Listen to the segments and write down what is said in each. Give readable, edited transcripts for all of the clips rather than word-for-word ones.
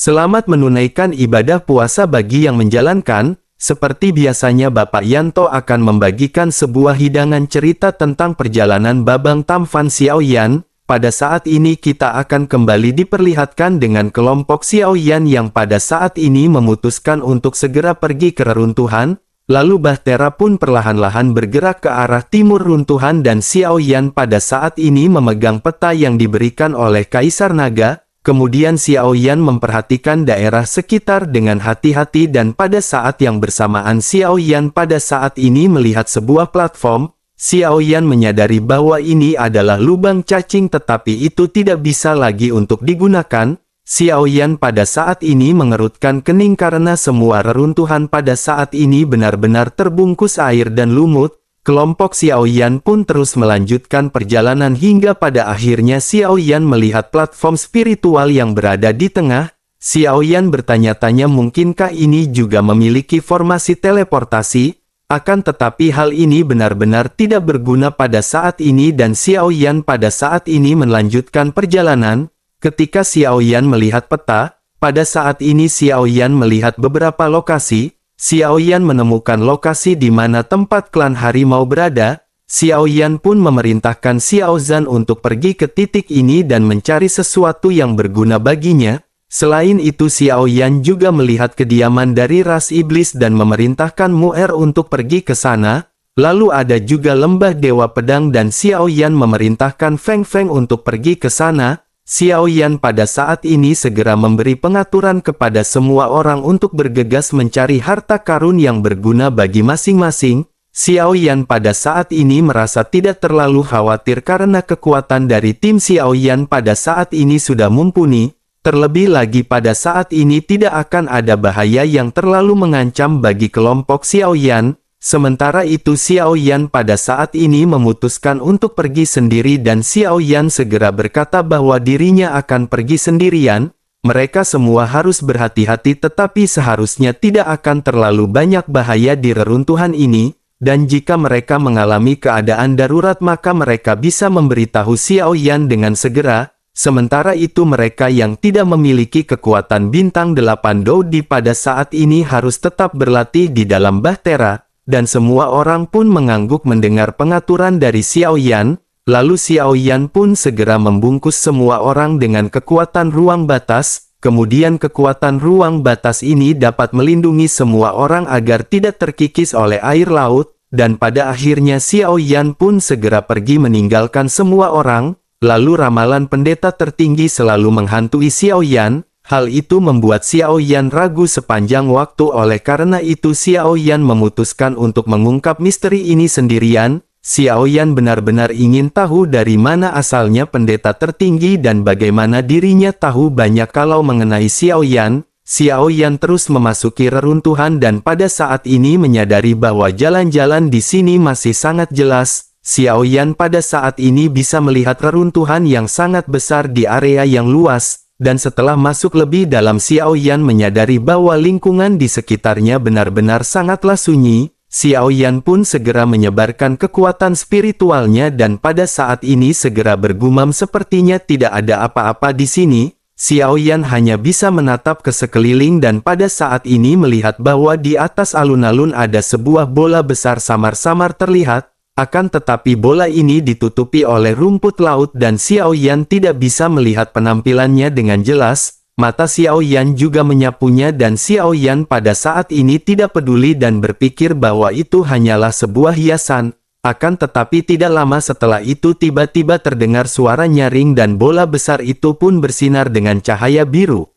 Selamat menunaikan ibadah puasa bagi yang menjalankan. Seperti biasanya Bapak Yanto akan membagikan sebuah hidangan cerita tentang perjalanan Babang Tamfan Xiaoyan. Pada saat ini kita akan kembali diperlihatkan dengan kelompok Xiaoyan yang pada saat ini memutuskan untuk segera pergi ke reruntuhan. Lalu Bahtera pun perlahan-lahan bergerak ke arah timur runtuhan dan Xiaoyan pada saat ini memegang peta yang diberikan oleh Kaisar Naga. Kemudian Xiaoyan memperhatikan daerah sekitar dengan hati-hati dan pada saat yang bersamaan Xiaoyan pada saat ini melihat sebuah platform. Xiaoyan menyadari bahwa ini adalah lubang cacing tetapi itu tidak bisa lagi untuk digunakan. Xiaoyan pada saat ini mengerutkan kening karena semua reruntuhan pada saat ini benar-benar terbungkus air dan lumut. Kelompok Xiaoyan pun terus melanjutkan perjalanan hingga pada akhirnya Xiaoyan melihat platform spiritual yang berada di tengah. Xiaoyan bertanya-tanya mungkinkah ini juga memiliki formasi teleportasi, akan tetapi hal ini benar-benar tidak berguna pada saat ini dan Xiaoyan pada saat ini melanjutkan perjalanan. Ketika Xiaoyan melihat peta, pada saat ini Xiaoyan melihat beberapa lokasi. Xiaoyan menemukan lokasi di mana tempat klan harimau berada. Xiaoyan pun memerintahkan Xiaozan untuk pergi ke titik ini dan mencari sesuatu yang berguna baginya. Selain itu Xiaoyan juga melihat kediaman dari ras iblis dan memerintahkan Mu'er untuk pergi ke sana. Lalu ada juga lembah Dewa Pedang dan Xiaoyan memerintahkan Feng Feng untuk pergi ke sana. Xiaoyan pada saat ini segera memberi pengaturan kepada semua orang untuk bergegas mencari harta karun yang berguna bagi masing-masing. Xiaoyan pada saat ini merasa tidak terlalu khawatir karena kekuatan dari tim Xiaoyan pada saat ini sudah mumpuni. Terlebih lagi pada saat ini tidak akan ada bahaya yang terlalu mengancam bagi kelompok Xiaoyan. Sementara itu Xiaoyan pada saat ini memutuskan untuk pergi sendiri dan Xiaoyan segera berkata bahwa dirinya akan pergi sendirian. Mereka semua harus berhati-hati tetapi seharusnya tidak akan terlalu banyak bahaya di reruntuhan ini. Dan jika mereka mengalami keadaan darurat maka mereka bisa memberitahu Xiaoyan dengan segera. Sementara itu mereka yang tidak memiliki kekuatan bintang 8 Doudi pada saat ini harus tetap berlatih di dalam Bahtera. Dan semua orang pun mengangguk mendengar pengaturan dari Xiaoyan. Lalu Xiaoyan pun segera membungkus semua orang dengan kekuatan ruang batas. Kemudian kekuatan ruang batas ini dapat melindungi semua orang agar tidak terkikis oleh air laut. Dan pada akhirnya Xiaoyan pun segera pergi meninggalkan semua orang. Lalu ramalan pendeta tertinggi selalu menghantui Xiaoyan. Hal itu membuat Xiaoyan ragu sepanjang waktu oleh karena itu Xiaoyan memutuskan untuk mengungkap misteri ini sendirian. Xiaoyan benar-benar ingin tahu dari mana asalnya pendeta tertinggi dan bagaimana dirinya tahu banyak kalau mengenai Xiaoyan. Xiaoyan terus memasuki reruntuhan dan pada saat ini menyadari bahwa jalan-jalan di sini masih sangat jelas. Xiaoyan pada saat ini bisa melihat reruntuhan yang sangat besar di area yang luas. Dan setelah masuk lebih dalam Xiaoyan menyadari bahwa lingkungan di sekitarnya benar-benar sangatlah sunyi. Xiaoyan pun segera menyebarkan kekuatan spiritualnya dan pada saat ini segera bergumam sepertinya tidak ada apa-apa di sini. Xiaoyan hanya bisa menatap ke sekeliling dan pada saat ini melihat bahwa di atas alun-alun ada sebuah bola besar samar-samar terlihat. Akan tetapi bola ini ditutupi oleh rumput laut dan Xiaoyan tidak bisa melihat penampilannya dengan jelas. Mata Xiaoyan juga menyapunya dan Xiaoyan pada saat ini tidak peduli dan berpikir bahwa itu hanyalah sebuah hiasan. Akan tetapi tidak lama setelah itu tiba-tiba terdengar suara nyaring dan bola besar itu pun bersinar dengan cahaya biru.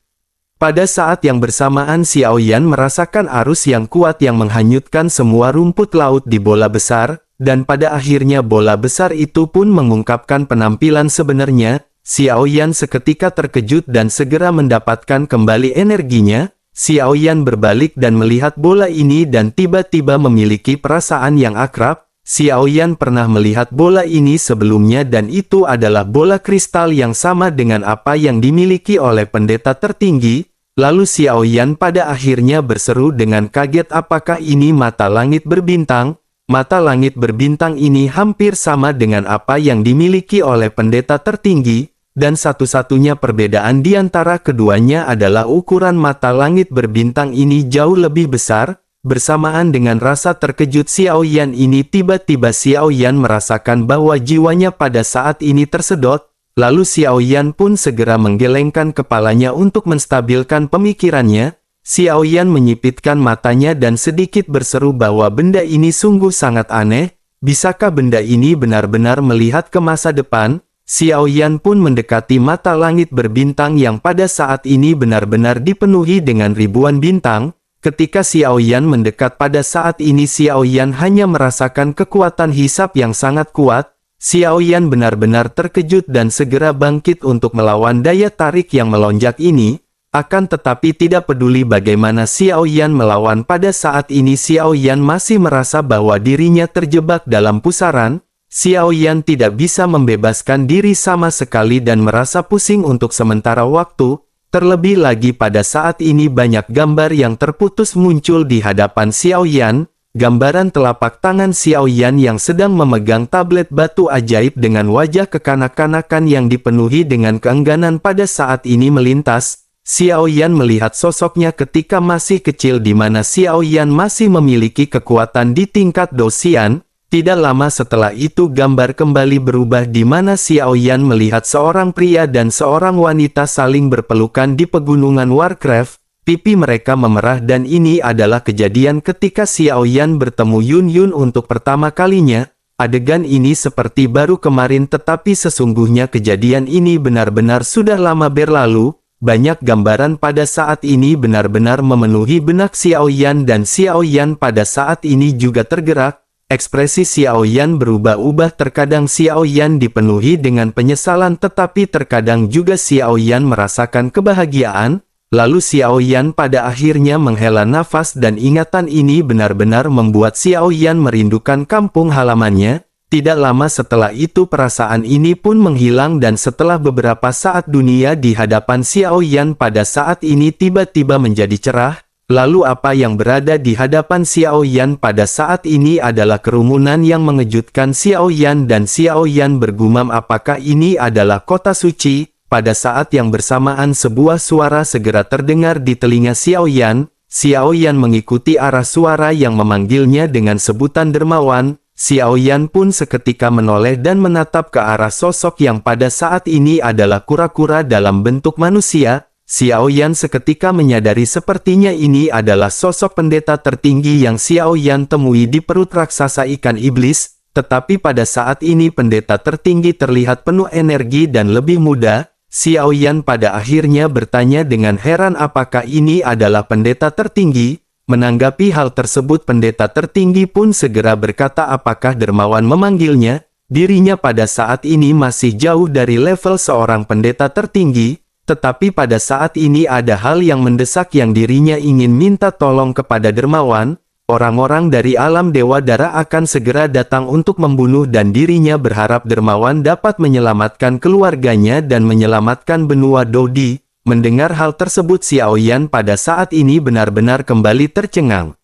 Pada saat yang bersamaan Xiaoyan merasakan arus yang kuat yang menghanyutkan semua rumput laut di bola besar. Dan pada akhirnya bola besar itu pun mengungkapkan penampilan sebenarnya. Xiaoyan seketika terkejut dan segera mendapatkan kembali energinya. Xiaoyan berbalik dan melihat bola ini dan tiba-tiba memiliki perasaan yang akrab. Xiaoyan pernah melihat bola ini sebelumnya dan itu adalah bola kristal yang sama dengan apa yang dimiliki oleh pendeta tertinggi. Lalu Xiaoyan pada akhirnya berseru dengan kaget, apakah ini mata langit berbintang? Mata langit berbintang ini hampir sama dengan apa yang dimiliki oleh pendeta tertinggi. dan satu-satunya perbedaan di antara keduanya adalah ukuran mata langit berbintang ini jauh lebih besar. Bersamaan dengan rasa terkejut Xiao Yan ini, tiba-tiba Xiao Yan merasakan bahwa jiwanya pada saat ini tersedot, lalu Xiao Yan pun segera menggelengkan kepalanya untuk menstabilkan pemikirannya. Xiao Yan menyipitkan matanya dan sedikit berseru bahwa benda ini sungguh sangat aneh. Bisakah benda ini benar-benar melihat ke masa depan? Xiao Yan pun mendekati mata langit berbintang yang pada saat ini benar-benar dipenuhi dengan ribuan bintang. Ketika Xiao Yan mendekat pada saat ini, Xiao Yan hanya merasakan kekuatan hisap yang sangat kuat. Xiao Yan benar-benar terkejut dan segera bangkit untuk melawan daya tarik yang melonjak ini. Akan tetapi tidak peduli bagaimana Xiao Yan melawan, pada saat ini Xiao Yan masih merasa bahwa dirinya terjebak dalam pusaran. Xiao Yan tidak bisa membebaskan diri sama sekali dan merasa pusing untuk sementara waktu. Terlebih lagi pada saat ini banyak gambar yang terputus muncul di hadapan Xiao Yan. Gambaran telapak tangan Xiao Yan yang sedang memegang tablet batu ajaib dengan wajah kekanak-kanakan yang dipenuhi dengan keengganan pada saat ini melintas. Xiao Yan melihat sosoknya ketika masih kecil di mana Xiao Yan masih memiliki kekuatan di tingkat Dosian. Tidak lama setelah itu gambar kembali berubah di mana Xiao Yan melihat seorang pria dan seorang wanita saling berpelukan di pegunungan Warcraft. Pipi mereka memerah dan ini adalah kejadian ketika Xiao Yan bertemu Yun Yun untuk pertama kalinya. Adegan ini seperti baru kemarin, tetapi sesungguhnya kejadian ini benar-benar sudah lama berlalu. Banyak gambaran pada saat ini benar-benar memenuhi benak Xiao Yan dan Xiao Yan pada saat ini juga tergerak. Ekspresi Xiao Yan berubah-ubah, terkadang Xiao Yan dipenuhi dengan penyesalan tetapi terkadang juga Xiao Yan merasakan kebahagiaan. Lalu Xiao Yan pada akhirnya menghela nafas dan ingatan ini benar-benar membuat Xiao Yan merindukan kampung halamannya. Tidak lama setelah itu perasaan ini pun menghilang dan setelah beberapa saat dunia di hadapan Xiao Yan pada saat ini tiba-tiba menjadi cerah. Lalu apa yang berada di hadapan Xiao Yan pada saat ini adalah kerumunan yang mengejutkan Xiao Yan dan Xiao Yan bergumam, apakah ini adalah kota suci? Pada saat yang bersamaan sebuah suara segera terdengar di telinga Xiao Yan. Xiao Yan mengikuti arah suara yang memanggilnya dengan sebutan dermawan. Xiao Yan pun seketika menoleh dan menatap ke arah sosok yang pada saat ini adalah kura-kura dalam bentuk manusia. Xiao Yan seketika menyadari sepertinya ini adalah sosok pendeta tertinggi yang Xiao Yan temui di perut raksasa ikan iblis. Tetapi pada saat ini pendeta tertinggi terlihat penuh energi dan lebih muda. Xiao Yan pada akhirnya bertanya dengan heran, apakah ini adalah pendeta tertinggi? Menanggapi hal tersebut, pendeta tertinggi pun segera berkata, apakah dermawan memanggilnya? Dirinya pada saat ini masih jauh dari level seorang pendeta tertinggi. Tetapi pada saat ini ada hal yang mendesak yang dirinya ingin minta tolong kepada dermawan. Orang-orang dari alam Dewa Dara akan segera datang untuk membunuh dan dirinya berharap dermawan dapat menyelamatkan keluarganya dan menyelamatkan benua Dodi. Mendengar hal tersebut Xiao Yan pada saat ini benar-benar kembali tercengang.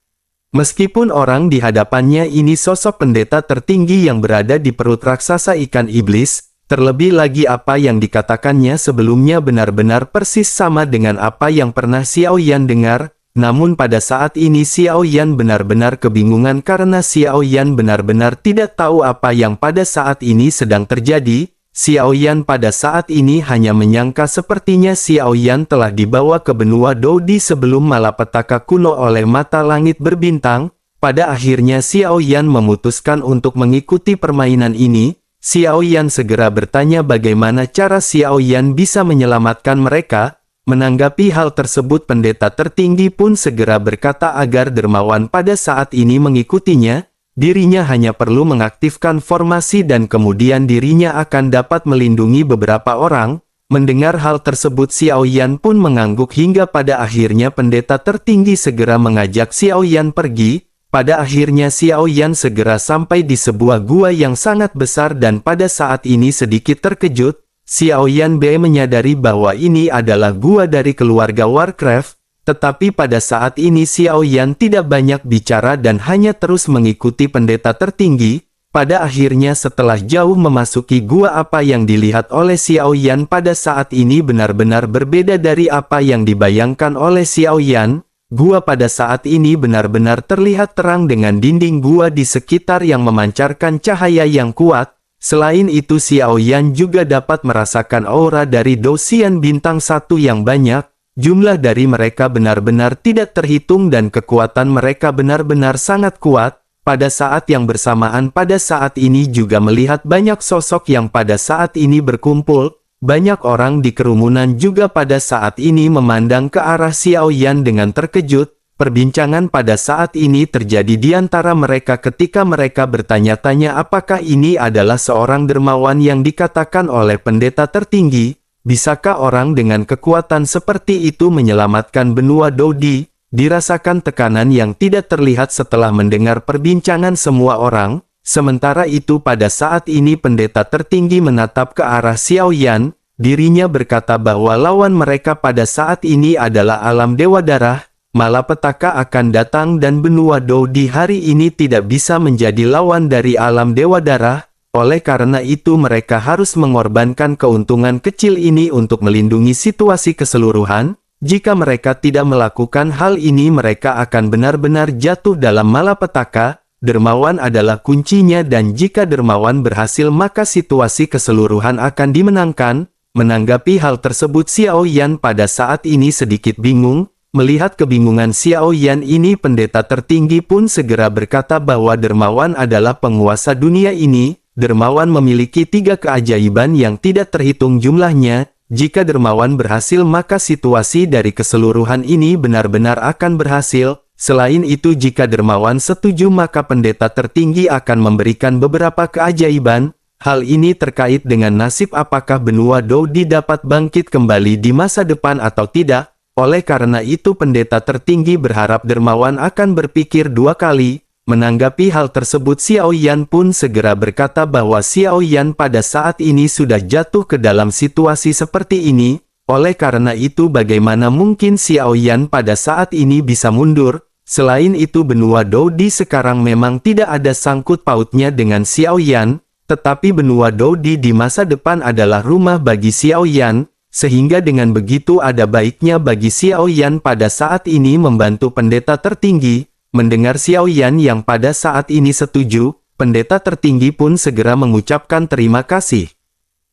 Meskipun orang di hadapannya ini sosok pendeta tertinggi yang berada di perut raksasa ikan iblis, terlebih lagi apa yang dikatakannya sebelumnya benar-benar persis sama dengan apa yang pernah Xiao Yan dengar. Namun pada saat ini Xiao Yan benar-benar kebingungan karena Xiao Yan benar-benar tidak tahu apa yang pada saat ini sedang terjadi. Xiao Yan pada saat ini hanya menyangka sepertinya Xiao Yan telah dibawa ke benua Dodi sebelum malapetaka kuno oleh mata langit berbintang. Pada akhirnya Xiao Yan memutuskan untuk mengikuti permainan ini. Xiao Yan segera bertanya bagaimana cara Xiao Yan bisa menyelamatkan mereka. Menanggapi hal tersebut pendeta tertinggi pun segera berkata agar dermawan pada saat ini mengikutinya. Dirinya hanya perlu mengaktifkan formasi dan kemudian dirinya akan dapat melindungi beberapa orang. Mendengar hal tersebut Xiao Yan pun mengangguk hingga pada akhirnya pendeta tertinggi segera mengajak Xiao Yan pergi. Pada akhirnya Xiao Yan segera sampai di sebuah gua yang sangat besar dan pada saat ini sedikit terkejut. Xiao Yan menyadari bahwa ini adalah gua dari keluarga Warcraft. Tetapi pada saat ini Xiao Yan tidak banyak bicara dan hanya terus mengikuti pendeta tertinggi. Pada akhirnya setelah jauh memasuki gua, apa yang dilihat oleh Xiao Yan pada saat ini benar-benar berbeda dari apa yang dibayangkan oleh Xiao Yan. Gua pada saat ini benar-benar terlihat terang dengan dinding gua di sekitar yang memancarkan cahaya yang kuat. Selain itu Xiao Yan juga dapat merasakan aura dari Dosian bintang 1 yang banyak. Jumlah dari mereka benar-benar tidak terhitung dan kekuatan mereka benar-benar sangat kuat. Pada saat yang bersamaan pada saat ini juga melihat banyak sosok yang pada saat ini berkumpul. Banyak orang di kerumunan juga pada saat ini memandang ke arah Xiao Yan dengan terkejut. Perbincangan pada saat ini terjadi di antara mereka ketika mereka bertanya-tanya apakah ini adalah seorang dermawan yang dikatakan oleh pendeta tertinggi. Bisakah orang dengan kekuatan seperti itu menyelamatkan benua Dodi? Dirasakan tekanan yang tidak terlihat setelah mendengar perbincangan semua orang. Sementara itu pada saat ini pendeta tertinggi menatap ke arah Xiao Yan. Dirinya berkata bahwa lawan mereka pada saat ini adalah alam Dewa Darah. Malapetaka akan datang dan benua Dodi hari ini tidak bisa menjadi lawan dari alam Dewa Darah. Oleh karena itu mereka harus mengorbankan keuntungan kecil ini untuk melindungi situasi keseluruhan. Jika mereka tidak melakukan hal ini mereka akan benar-benar jatuh dalam malapetaka. Dermawan adalah kuncinya dan jika dermawan berhasil maka situasi keseluruhan akan dimenangkan. Menanggapi hal tersebut Xiao Yan pada saat ini sedikit bingung. Melihat kebingungan Xiao Yan ini pendeta tertinggi pun segera berkata bahwa dermawan adalah penguasa dunia ini. Dermawan memiliki 3 keajaiban yang tidak terhitung jumlahnya. Jika dermawan berhasil maka situasi dari keseluruhan ini benar-benar akan berhasil. Selain itu jika dermawan setuju maka pendeta tertinggi akan memberikan beberapa keajaiban. Hal ini terkait dengan nasib apakah benua Dodi dapat bangkit kembali di masa depan atau tidak. Oleh karena itu pendeta tertinggi berharap dermawan akan berpikir 2 kali. Menanggapi hal tersebut Xiao Yan pun segera berkata bahwa Xiao Yan pada saat ini sudah jatuh ke dalam situasi seperti ini. Oleh karena itu bagaimana mungkin Xiao Yan pada saat ini bisa mundur? Selain itu benua Dodi sekarang memang tidak ada sangkut pautnya dengan Xiao Yan. Tetapi benua Dodi di masa depan adalah rumah bagi Xiao Yan. Sehingga dengan begitu ada baiknya bagi Xiao Yan pada saat ini membantu pendeta tertinggi. Mendengar Xiao Yan yang pada saat ini setuju, pendeta tertinggi pun segera mengucapkan terima kasih.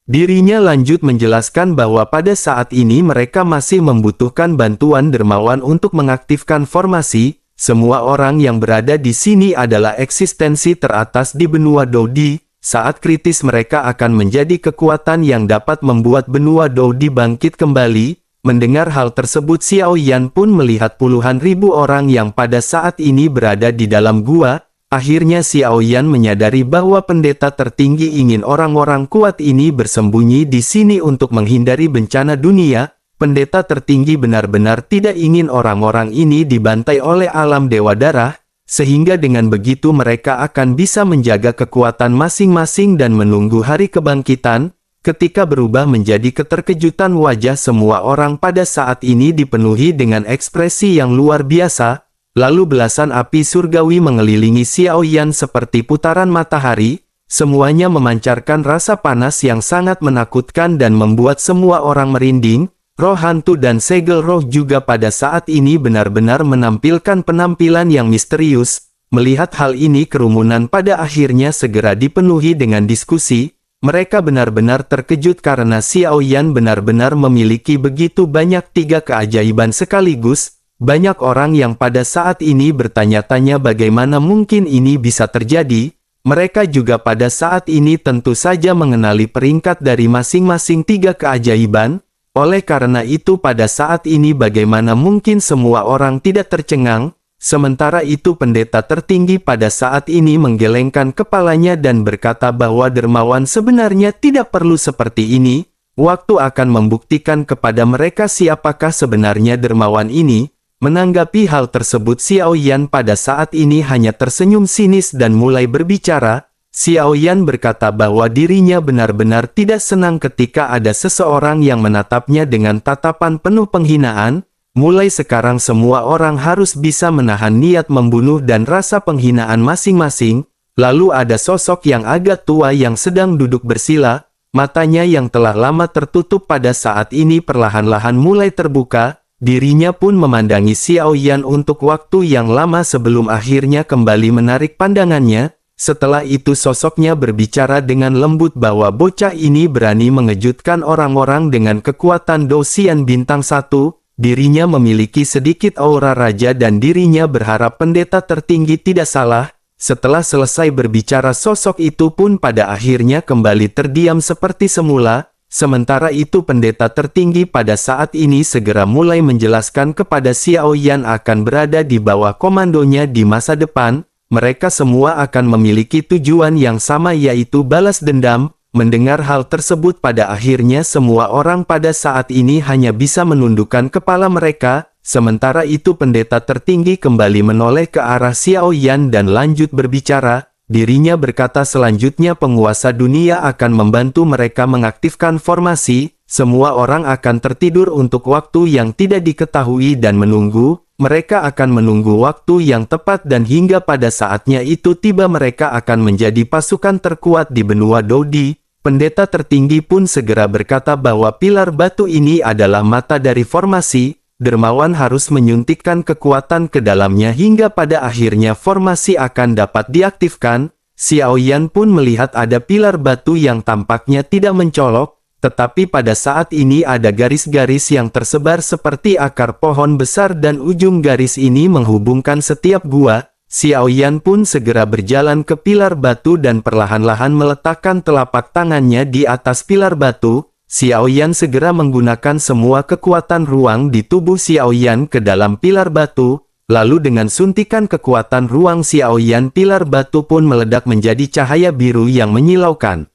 Dirinya lanjut menjelaskan bahwa pada saat ini mereka masih membutuhkan bantuan dermawan untuk mengaktifkan formasi. Semua orang yang berada di sini adalah eksistensi teratas di benua Dodi. Saat kritis mereka akan menjadi kekuatan yang dapat membuat benua Dodi bangkit kembali. Mendengar hal tersebut Xiao Yan pun melihat puluhan ribu orang yang pada saat ini berada di dalam gua. Akhirnya Xiao Yan menyadari bahwa pendeta tertinggi ingin orang-orang kuat ini bersembunyi di sini untuk menghindari bencana dunia. Pendeta tertinggi benar-benar tidak ingin orang-orang ini dibantai oleh alam Dewa Darah. Sehingga dengan begitu mereka akan bisa menjaga kekuatan masing-masing dan menunggu hari kebangkitan. Ketika berubah menjadi keterkejutan wajah semua orang pada saat ini dipenuhi dengan ekspresi yang luar biasa. Lalu belasan api surgawi mengelilingi Xiao Yan seperti putaran matahari. Semuanya memancarkan rasa panas yang sangat menakutkan dan membuat semua orang merinding. Roh hantu dan segel roh juga pada saat ini benar-benar menampilkan penampilan yang misterius. Melihat hal ini kerumunan pada akhirnya segera dipenuhi dengan diskusi. Mereka benar-benar terkejut karena Xiao Yan benar-benar memiliki begitu banyak 3 keajaiban sekaligus. Banyak orang yang pada saat ini bertanya-tanya bagaimana mungkin ini bisa terjadi. Mereka juga pada saat ini tentu saja mengenali peringkat dari masing-masing 3 keajaiban. Oleh karena itu pada saat ini bagaimana mungkin semua orang tidak tercengang. Sementara itu pendeta tertinggi pada saat ini menggelengkan kepalanya dan berkata bahwa dermawan sebenarnya tidak perlu seperti ini. Waktu akan membuktikan kepada mereka siapakah sebenarnya dermawan ini. Menanggapi hal tersebut Xiao Yan pada saat ini hanya tersenyum sinis dan mulai berbicara. Xiao Yan berkata bahwa dirinya benar-benar tidak senang ketika ada seseorang yang menatapnya dengan tatapan penuh penghinaan. Mulai sekarang semua orang harus bisa menahan niat membunuh dan rasa penghinaan masing-masing. Lalu ada sosok yang agak tua yang sedang duduk bersila, matanya yang telah lama tertutup pada saat ini perlahan-lahan mulai terbuka, dirinya pun memandangi Xiao Yan untuk waktu yang lama sebelum akhirnya kembali menarik pandangannya. Setelah itu sosoknya berbicara dengan lembut bahwa bocah ini berani mengejutkan orang-orang dengan kekuatan Dosian bintang 1, dirinya memiliki sedikit aura raja dan dirinya berharap pendeta tertinggi tidak salah. Setelah selesai berbicara sosok itu pun pada akhirnya kembali terdiam seperti semula, sementara itu pendeta tertinggi pada saat ini segera mulai menjelaskan kepada Xiao Yan akan berada di bawah komandonya di masa depan, mereka semua akan memiliki tujuan yang sama yaitu balas dendam. Mendengar hal tersebut pada akhirnya semua orang pada saat ini hanya bisa menundukkan kepala mereka. Sementara itu pendeta tertinggi kembali menoleh ke arah Xiao Yan dan lanjut berbicara. Dirinya berkata selanjutnya penguasa dunia akan membantu mereka mengaktifkan formasi. Semua orang akan tertidur untuk waktu yang tidak diketahui dan menunggu. Mereka akan menunggu waktu yang tepat dan hingga pada saatnya itu tiba mereka akan menjadi pasukan terkuat di benua Dodi. Pendeta tertinggi pun segera berkata bahwa pilar batu ini adalah mata dari formasi. Dermawan harus menyuntikkan kekuatan ke dalamnya hingga pada akhirnya formasi akan dapat diaktifkan. Xiao Yan pun melihat ada pilar batu yang tampaknya tidak mencolok, tetapi pada saat ini ada garis-garis yang tersebar seperti akar pohon besar dan ujung garis ini menghubungkan setiap gua. Xiao Yan pun segera berjalan ke pilar batu dan perlahan-lahan meletakkan telapak tangannya di atas pilar batu. Xiao Yan segera menggunakan semua kekuatan ruang di tubuh Xiao Yan ke dalam pilar batu, lalu dengan suntikan kekuatan ruang Xiao Yan pilar batu pun meledak menjadi cahaya biru yang menyilaukan.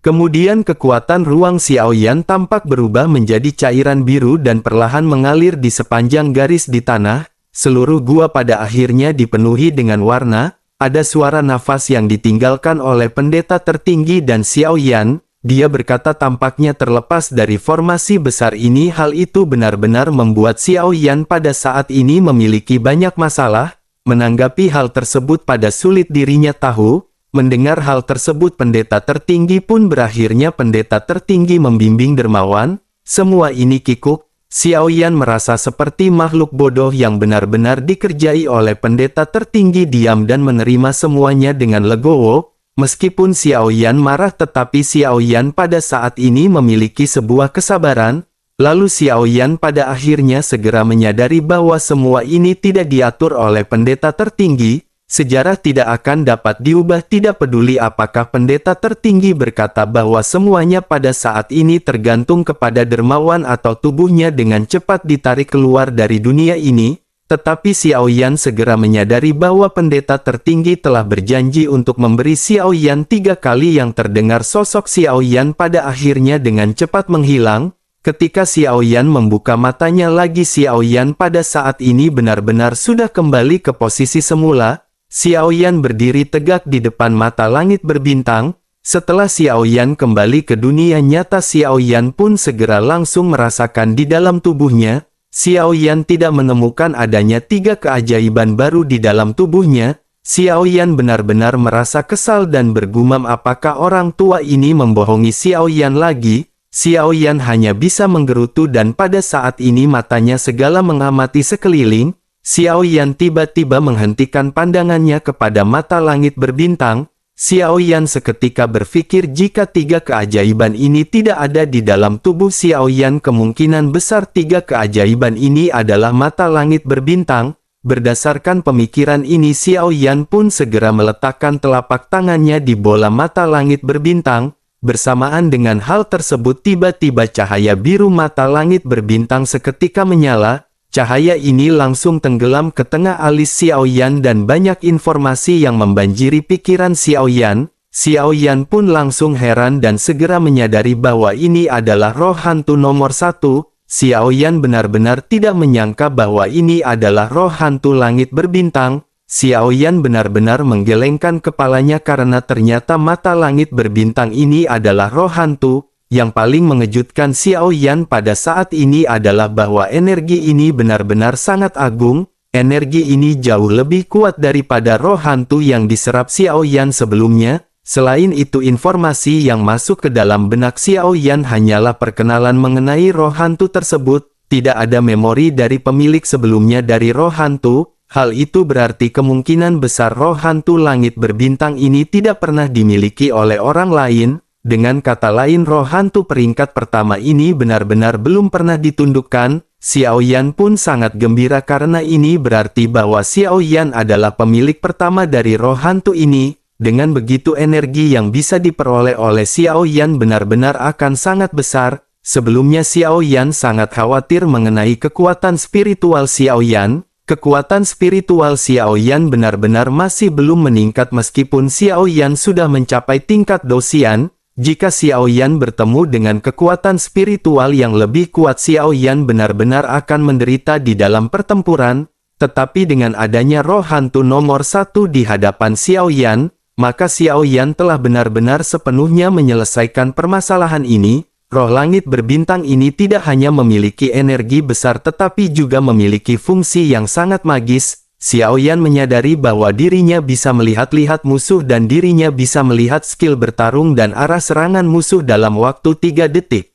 Kemudian kekuatan ruang Xiao Yan tampak berubah menjadi cairan biru dan perlahan mengalir di sepanjang garis di tanah. Seluruh gua pada akhirnya dipenuhi dengan warna, ada suara nafas yang ditinggalkan oleh pendeta tertinggi dan Xiao Yan. Dia berkata tampaknya terlepas dari formasi besar ini hal itu benar-benar membuat Xiao Yan pada saat ini memiliki banyak masalah. Menanggapi hal tersebut pada sulit dirinya tahu. Mendengar hal tersebut pendeta tertinggi pun berakhirnya pendeta tertinggi membimbing dermawan. Semua ini kikuk. Xiao Yan merasa seperti makhluk bodoh yang benar-benar dikerjai oleh pendeta tertinggi diam dan menerima semuanya dengan legowo. Meskipun Xiao Yan marah tetapi Xiao Yan pada saat ini memiliki sebuah kesabaran, lalu Xiao Yan pada akhirnya segera menyadari bahwa semua ini tidak diatur oleh pendeta tertinggi, sejarah tidak akan dapat diubah tidak peduli apakah pendeta tertinggi berkata bahwa semuanya pada saat ini tergantung kepada dermawan atau tubuhnya dengan cepat ditarik keluar dari dunia ini. Tetapi Xiao Yan segera menyadari bahwa pendeta tertinggi telah berjanji untuk memberi Xiao Yan 3 kali yang terdengar sosok Xiao Yan pada akhirnya dengan cepat menghilang. Ketika Xiao Yan membuka matanya lagi Xiao Yan pada saat ini benar-benar sudah kembali ke posisi semula. Xiao Yan berdiri tegak di depan mata langit berbintang. Setelah Xiao Yan kembali ke dunia nyata Xiao Yan pun segera langsung merasakan di dalam tubuhnya. Xiao Yan tidak menemukan adanya 3 keajaiban baru di dalam tubuhnya. Xiao Yan benar-benar merasa kesal dan bergumam apakah orang tua ini membohongi Xiao Yan lagi. Xiao Yan hanya bisa menggerutu dan pada saat ini matanya segala mengamati sekeliling. Xiao Yan tiba-tiba menghentikan pandangannya kepada mata langit berbintang. Xiao Yan seketika berpikir jika 3 keajaiban ini tidak ada di dalam tubuh Xiao Yan kemungkinan besar 3 keajaiban ini adalah mata langit berbintang. Berdasarkan pemikiran ini Xiao Yan pun segera meletakkan telapak tangannya di bola mata langit berbintang. Bersamaan dengan hal tersebut tiba-tiba cahaya biru mata langit berbintang seketika menyala. Cahaya ini langsung tenggelam ke tengah alis Xiao Yan dan banyak informasi yang membanjiri pikiran Xiao Yan. Xiao Yan pun langsung heran dan segera menyadari bahwa ini adalah roh hantu nomor 1. Xiao Yan benar-benar tidak menyangka bahwa ini adalah roh hantu langit berbintang. Xiao Yan benar-benar menggelengkan kepalanya karena ternyata mata langit berbintang ini adalah roh hantu. Yang paling mengejutkan Xiao Yan pada saat ini adalah bahwa energi ini benar-benar sangat agung. energi ini jauh lebih kuat daripada roh hantu yang diserap Xiao Yan sebelumnya. Selain itu, informasi yang masuk ke dalam benak Xiao Yan hanyalah perkenalan mengenai roh hantu tersebut, tidak ada memori dari pemilik sebelumnya dari roh hantu. Hal itu berarti kemungkinan besar roh hantu langit berbintang ini tidak pernah dimiliki oleh orang lain. Dengan kata lain, roh hantu peringkat pertama ini benar-benar belum pernah ditundukkan. Xiao Yan pun sangat gembira karena ini berarti bahwa Xiao Yan adalah pemilik pertama dari roh hantu ini. Dengan begitu, energi yang bisa diperoleh oleh Xiao Yan benar-benar akan sangat besar. Sebelumnya Xiao Yan sangat khawatir mengenai kekuatan spiritual Xiao Yan. Kekuatan spiritual Xiao Yan benar-benar masih belum meningkat meskipun Xiao Yan sudah mencapai tingkat Dosian. Jika Xiao Yan bertemu dengan kekuatan spiritual yang lebih kuat, Xiao Yan benar-benar akan menderita di dalam pertempuran. Tetapi dengan adanya roh hantu nomor 1 di hadapan Xiao Yan, maka Xiao Yan telah benar-benar sepenuhnya menyelesaikan permasalahan ini. Roh langit berbintang ini tidak hanya memiliki energi besar tetapi juga memiliki fungsi yang sangat magis. Xiao Yan menyadari bahwa dirinya bisa melihat-lihat musuh dan dirinya bisa melihat skill bertarung dan arah serangan musuh dalam waktu 3 detik.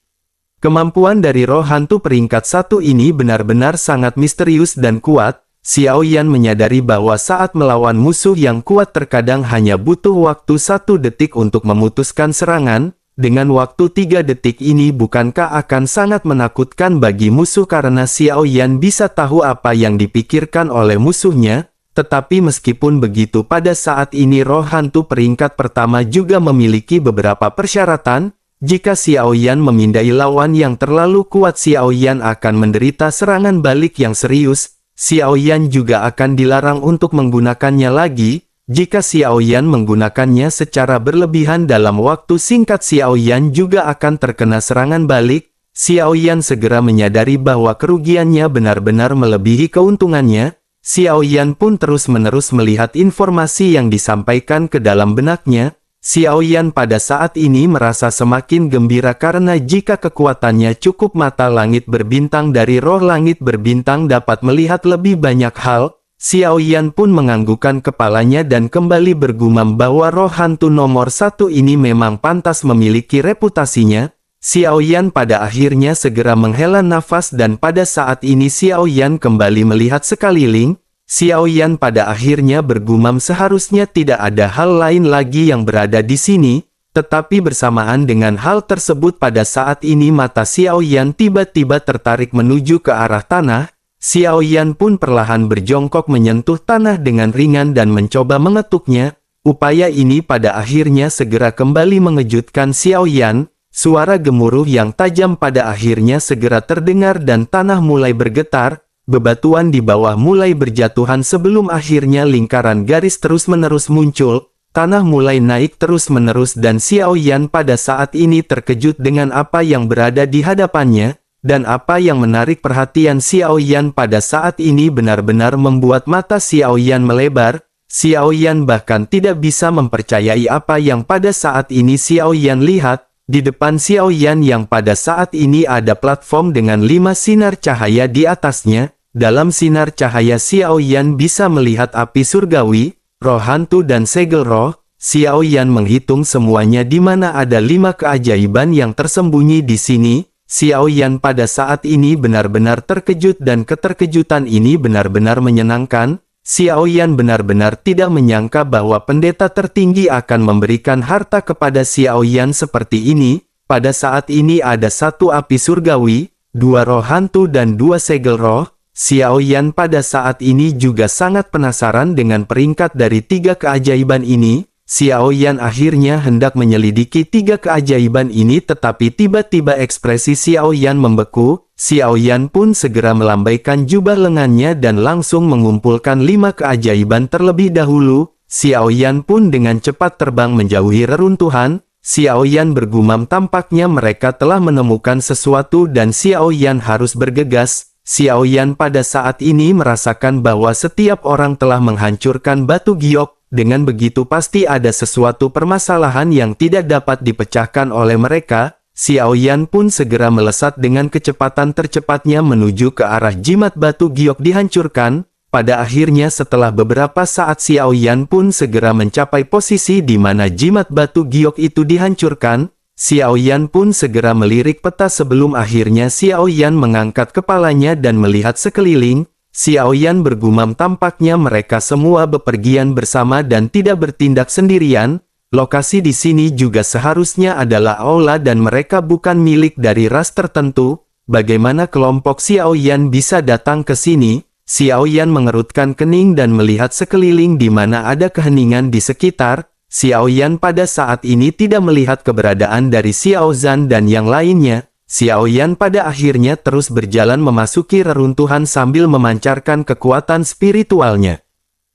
Kemampuan dari roh hantu peringkat 1 ini benar-benar sangat misterius dan kuat. Xiao Yan menyadari bahwa saat melawan musuh yang kuat terkadang hanya butuh waktu 1 detik untuk memutuskan serangan. Dengan waktu 3 detik ini bukankah akan sangat menakutkan bagi musuh karena Xiao Yan bisa tahu apa yang dipikirkan oleh musuhnya. Tetapi meskipun begitu, pada saat ini roh hantu peringkat pertama juga memiliki beberapa persyaratan. Jika Xiao Yan memindai lawan yang terlalu kuat, Xiao Yan akan menderita serangan balik yang serius. Xiao Yan juga akan dilarang untuk menggunakannya lagi. Jika Xiao Yan menggunakannya secara berlebihan dalam waktu singkat, Xiao Yan juga akan terkena serangan balik. Xiao Yan segera menyadari bahwa kerugiannya benar-benar melebihi keuntungannya. Xiao Yan pun terus-menerus melihat informasi yang disampaikan ke dalam benaknya. Xiao Yan pada saat ini merasa semakin gembira karena jika kekuatannya cukup, mata langit berbintang dari roh langit berbintang dapat melihat lebih banyak hal. Xiao Yan pun menganggukkan kepalanya dan kembali bergumam bahwa roh hantu nomor 1 ini memang pantas memiliki reputasinya. Xiao Yan pada akhirnya segera menghela nafas dan pada saat ini Xiao Yan kembali melihat sekeliling. Xiao Yan pada akhirnya bergumam seharusnya tidak ada hal lain lagi yang berada di sini. Tetapi bersamaan dengan hal tersebut, pada saat ini mata Xiao Yan tiba-tiba tertarik menuju ke arah tanah. Xiao Yan pun perlahan berjongkok menyentuh tanah dengan ringan dan mencoba mengetuknya. Upaya ini pada akhirnya segera kembali mengejutkan Xiao Yan. Suara gemuruh yang tajam pada akhirnya segera terdengar dan tanah mulai bergetar. Bebatuan di bawah mulai berjatuhan sebelum akhirnya lingkaran garis terus-menerus muncul. Tanah mulai naik terus-menerus dan Xiao Yan pada saat ini terkejut dengan apa yang berada di hadapannya. Dan apa yang menarik perhatian Xiao Yan pada saat ini benar-benar membuat mata Xiao Yan melebar. Xiao Yan bahkan tidak bisa mempercayai apa yang pada saat ini Xiao Yan lihat. Di depan Xiao Yan yang pada saat ini ada platform dengan 5 sinar cahaya di atasnya. Dalam sinar cahaya Xiao Yan bisa melihat api surgawi, roh hantu dan segel roh. Xiao Yan menghitung semuanya di mana ada 5 keajaiban yang tersembunyi di sini. Xiao Yan pada saat ini benar-benar terkejut dan keterkejutan ini benar-benar menyenangkan. Xiao Yan benar-benar tidak menyangka bahwa pendeta tertinggi akan memberikan harta kepada Xiao Yan seperti ini. Pada saat ini ada 1 api surgawi, 2 roh hantu dan 2 segel roh. Xiao Yan pada saat ini juga sangat penasaran dengan peringkat dari 3 keajaiban ini. Xiao Yan akhirnya hendak menyelidiki 3 keajaiban ini tetapi tiba-tiba ekspresi Xiao Yan membeku. Xiao Yan pun segera melambaikan jubah lengannya dan langsung mengumpulkan 5 keajaiban terlebih dahulu. Xiao Yan pun dengan cepat terbang menjauhi reruntuhan. Xiao Yan bergumam tampaknya mereka telah menemukan sesuatu dan Xiao Yan harus bergegas. Xiao Yan pada saat ini merasakan bahwa setiap orang telah menghancurkan batu giok. Dengan begitu pasti ada sesuatu permasalahan yang tidak dapat dipecahkan oleh mereka. Xiao Yan pun segera melesat dengan kecepatan tercepatnya menuju ke arah jimat batu giok dihancurkan. pada akhirnya setelah beberapa saat Xiao Yan pun segera mencapai posisi di mana jimat batu giok itu dihancurkan. Xiao Yan pun segera melirik peta sebelum akhirnya Xiao Yan mengangkat kepalanya dan melihat sekeliling. Xiao Yan bergumam, tampaknya mereka semua bepergian bersama dan tidak bertindak sendirian. Lokasi di sini juga seharusnya adalah aula dan mereka bukan milik dari ras tertentu. Bagaimana kelompok Xiao Yan bisa datang ke sini? Xiao Yan mengerutkan kening dan melihat sekeliling di mana ada keheningan di sekitar. Xiao Yan pada saat ini tidak melihat keberadaan dari Xiao Zhan dan yang lainnya. Xiao Yan pada akhirnya terus berjalan memasuki reruntuhan sambil memancarkan kekuatan spiritualnya.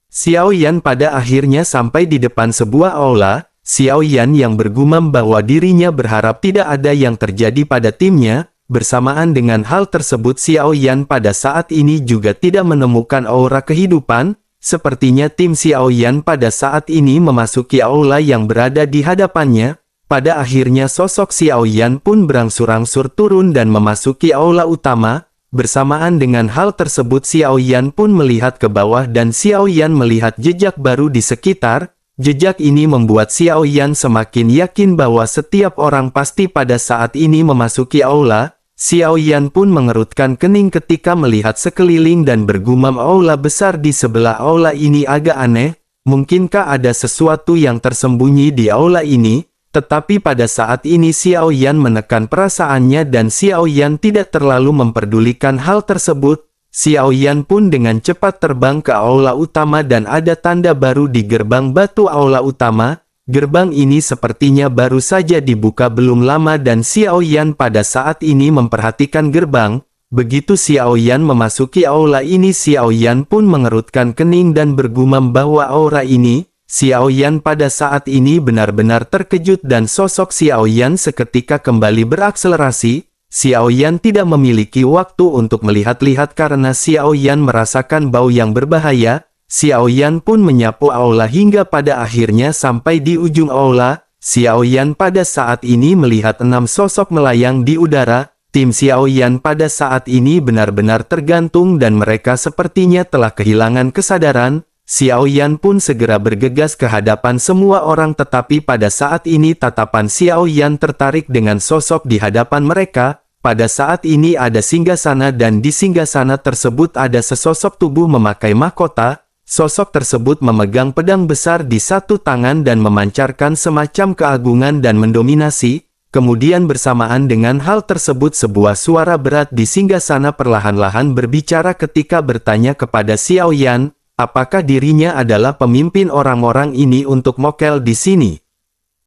Xiao Yan pada akhirnya sampai di depan sebuah aula. Xiao Yan yang bergumam bahwa dirinya berharap tidak ada yang terjadi pada timnya. Bersamaan dengan hal tersebut, Xiao Yan pada saat ini juga tidak menemukan aura kehidupan. Sepertinya tim Xiao Yan pada saat ini memasuki aula yang berada di hadapannya. Pada akhirnya sosok Xiao Yan pun berangsur-angsur turun dan memasuki aula utama. Bersamaan dengan hal tersebut, Xiao Yan pun melihat ke bawah dan Xiao Yan melihat jejak baru di sekitar. Jejak ini membuat Xiao Yan semakin yakin bahwa setiap orang pasti pada saat ini memasuki aula. Xiao Yan pun mengerutkan kening ketika melihat sekeliling dan bergumam, aula besar di sebelah aula ini agak aneh. Mungkinkah ada sesuatu yang tersembunyi di aula ini? Tetapi pada saat ini Xiao Yan menekan perasaannya dan Xiao Yan tidak terlalu memperdulikan hal tersebut. Xiao Yan pun dengan cepat terbang ke aula utama dan ada tanda baru di gerbang batu aula utama. Gerbang ini sepertinya baru saja dibuka belum lama dan Xiao Yan pada saat ini memperhatikan gerbang. Begitu Xiao Yan memasuki aula ini, Xiao Yan pun mengerutkan kening dan bergumam bahwa aura ini. Xiao Yan pada saat ini benar-benar terkejut dan sosok Xiao Yan seketika kembali berakselerasi. Xiao Yan tidak memiliki waktu untuk melihat-lihat karena Xiao Yan merasakan bau yang berbahaya. Xiao Yan pun menyapu aula hingga pada akhirnya sampai di ujung aula. Xiao Yan pada saat ini melihat 6 sosok melayang di udara. Tim Xiao Yan pada saat ini benar-benar tergantung dan mereka sepertinya telah kehilangan kesadaran. Xiao Yan pun segera bergegas ke hadapan semua orang, tetapi pada saat ini tatapan Xiao Yan tertarik dengan sosok di hadapan mereka. Pada saat ini ada singgasana dan di singgasana tersebut ada sesosok tubuh memakai mahkota. Sosok tersebut memegang pedang besar di satu tangan dan memancarkan semacam keagungan dan mendominasi. Kemudian bersamaan dengan hal tersebut sebuah suara berat di singgasana perlahan-lahan berbicara ketika bertanya kepada Xiao Yan, apakah dirinya adalah pemimpin orang-orang ini untuk mokel di sini.